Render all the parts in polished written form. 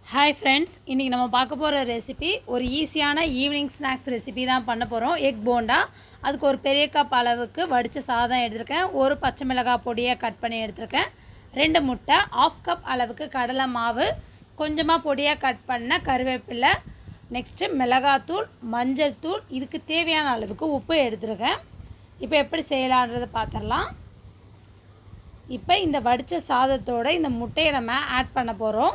hi friends इनकी நம்ம பார்க்க போற ரெசிபி ஒரு ஈஸியான ஈவினிங் ஸ்நாக்ஸ் ரெசிபி தான் பண்ண போறோம் எக் போண்டா அதுக்கு ஒரு பெரிய கப் அளவுக்கு வடிச்ச சாதம் எடுத்துர்க்கேன் ஒரு பச்சை மிளகாய் பொடியை கட் பண்ணி எடுத்துர்க்கேன் ரெண்டு முட்டை 1/2 கப் அளவுக்கு கடலை மாவு கொஞ்சமா பொடியா கட் பண்ண கறிவேப்பிலை நெக்ஸ்ட் மிளகாய் தூள் மஞ்சள் தூள் இதுக்கு தேவையான அளவுக்கு உப்பு எடுத்துர்க்கேன் இப்போ எப்படி செய்யலாம்ன்றதை பார்த்தறலாம் இப்போ இந்த வடிச்ச சாதத்தோட இந்த முட்டையை நம்ம ஆட் பண்ண போறோம்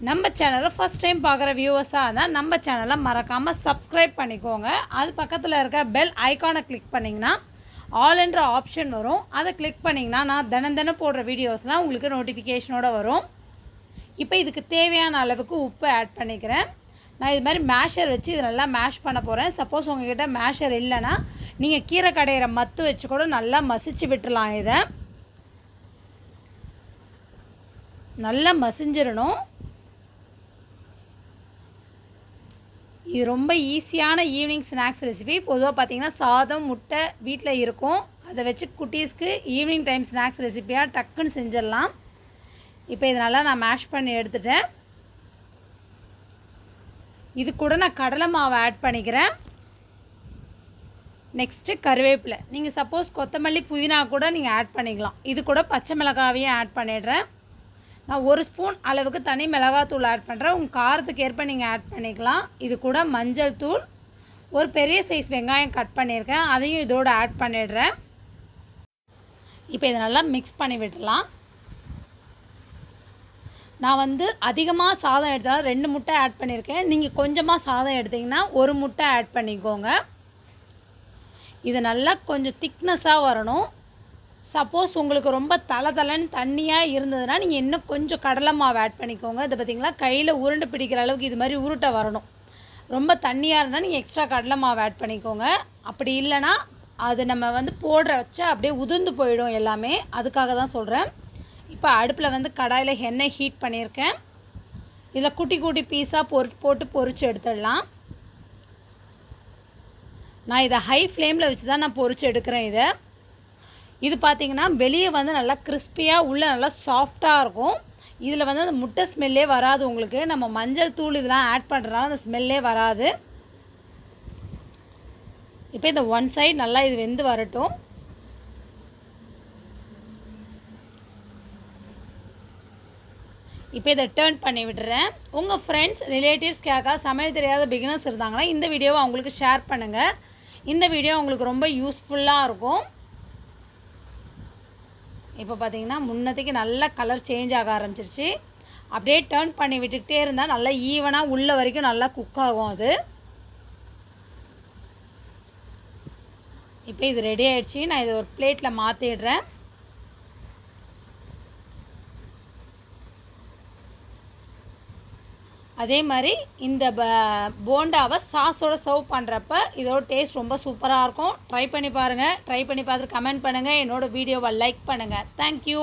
நம்ம சேனலை ஃபர்ஸ்ட் டைம் பார்க்குற வியூவர்ஸாக இருந்தால் நம்ம சேனலை மறக்காமல் சப்ஸ்கிரைப் பண்ணிக்கோங்க அது பக்கத்தில் இருக்க பெல் ஐக்கானை கிளிக் பண்ணிங்கன்னா ஆல்ன்ற ஆப்ஷன் வரும் அதை கிளிக் பண்ணிங்கன்னா நான் தினம் போடுற வீடியோஸ்லாம் உங்களுக்கு நோட்டிஃபிகேஷனோடு வரும் இப்போ இதுக்கு தேவையான அளவுக்கு உப்பு ஆட் பண்ணிக்கிறேன் நான் இது மாதிரி மேஷர் வச்சு இதை நல்லா மேஷ் பண்ண போகிறேன் சப்போஸ் உங்கள்கிட்ட மேஷர் இல்லைன்னா நீங்கள் கீரை கடையிற மத்து வச்சு கூட நல்லா மசிச்சு விட்டுலாம் இதை நல்லா மசிஞ்சிடணும் இது ரொம்ப ஈஸியான ஈவினிங் ஸ்நாக்ஸ் ரெசிபி பொதுவாக பார்த்தீங்கன்னா சாதம் முட்டை வீட்டில் இருக்கும் அதை வச்சு குட்டீஸ்க்கு ஈவினிங் டைம் ஸ்நாக்ஸ் ரெசிபியாக டக்குன்னு செஞ்சிடலாம் இப்போ இதனால் நான் மேஷ் பண்ணி எடுத்துட்டேன் இது கூட நான் கடலை மாவை ஆட் பண்ணிக்கிறேன் நெக்ஸ்ட்டு கறிவேப்பிலை நீங்கள் சப்போஸ் கொத்தமல்லி புதினா கூட நீங்கள் ஆட் பண்ணிக்கலாம் இது கூட பச்சை மிளகாவையும் ஆட் பண்ணிடுறேன் நான் ஒரு ஸ்பூன் அளவுக்கு தனி மிளகாய் தூள் ஆட் பண்ணுறேன் உங்கள் காரத்துக்கு ஏற்ப நீங்கள் ஆட் பண்ணிக்கலாம் இது கூட மஞ்சள் தூள் ஒரு பெரிய சைஸ் வெங்காயம் கட் பண்ணியிருக்கேன் அதையும் இதோடு ஆட் பண்ணிடுறேன் இப்போ இதை நல்லா மிக்ஸ் பண்ணி விட்டுடலாம் நான் அதிகமாக சாதம் எடுத்தாலும் 2 முட்டை ஆட் பண்ணியிருக்கேன் நீங்கள் கொஞ்சமாக சாதம் எடுத்திங்கன்னா ஒரு முட்டை ஆட் பண்ணிக்கோங்க இது நல்லா கொஞ்சம் திக்னஸாக வரணும் சப்போஸ் உங்களுக்கு ரொம்ப தளன்னு தண்ணியாக இருந்ததுன்னா நீங்கள் இன்னும் கொஞ்சம் கடலை மாவு ஆட் பண்ணிக்கோங்க இதை பார்த்திங்களா கையில் உருண்டை பிடிக்கிற அளவுக்கு இது மாதிரி உருட்டை வரணும் ரொம்ப தண்ணியாக இருந்தால் நீங்கள் எக்ஸ்ட்ரா கடலை மாவு ஆட் பண்ணிக்கோங்க அப்படி இல்லைனா அது நம்ம போடுற வச்சா அப்படியே உதிர்ந்து போயிடும் எல்லாமே அதுக்காக தான் சொல்கிறேன் இப்போ அடுப்பில் கடாயில் எண்ணெய் ஹீட் பண்ணியிருக்கேன் இதில் குட்டி குட்டி பீஸாக போட்டு பொரிச்சு எடுத்துடலாம் நான் இதை ஹை ஃப்ளேமில் வச்சு தான் நான் பொரிச்சு எடுக்கிறேன் இது பார்த்திங்கன்னா வெளியே நல்லா கிறிஸ்பியாக உள்ளே நல்லா சாஃப்டாக இருக்கும் இதில் அந்த முட்டை ஸ்மெல்லே வராது உங்களுக்கு நம்ம மஞ்சள் தூள் இதெல்லாம் ஆட் பண்ணுறதுனால அந்த ஸ்மெல்லே வராது இப்போ இந்த ஒன் சைடு நல்லா இது வெந்து வரட்டும் இப்போ இதை டர்ன் பண்ணி விடுறேன் உங்கள் ஃப்ரெண்ட்ஸ் ரிலேட்டிவ்ஸ் சமையல் தெரியாத பிகினர்ஸ் இருந்தாங்கன்னா இந்த வீடியோவை அவங்களுக்கு ஷேர் பண்ணுங்கள் இந்த வீடியோ உங்களுக்கு ரொம்ப யூஸ்ஃபுல்லாக இருக்கும் இப்போ பார்த்தீங்கன்னா முன்னத்துக்கு நல்லா கலர் சேஞ்ச் ஆக ஆரம்பிச்சிருச்சு அப்படியே டர்ன் பண்ணி விட்டுக்கிட்டே இருந்தால் நல்லா ஈவனாக உள்ள வரைக்கும் நல்லா குக் ஆகும் அது இப்போ இது ரெடி ஆகிடுச்சு நான் இதை ஒரு பிளேட்டில் மாற்றிடுறேன் அதே மாதிரி இந்த போண்டாவை சாஸோடு சர்வ் பண்ணுறப்ப இதோட டேஸ்ட் ரொம்ப சூப்பராக இருக்கும் ட்ரை பண்ணி பாருங்கள் ட்ரை பண்ணி பார்த்துட்டு கமெண்ட் பண்ணுங்கள் என்னோடய வீடியோவை லைக் பண்ணுங்கள் தேங்க்யூ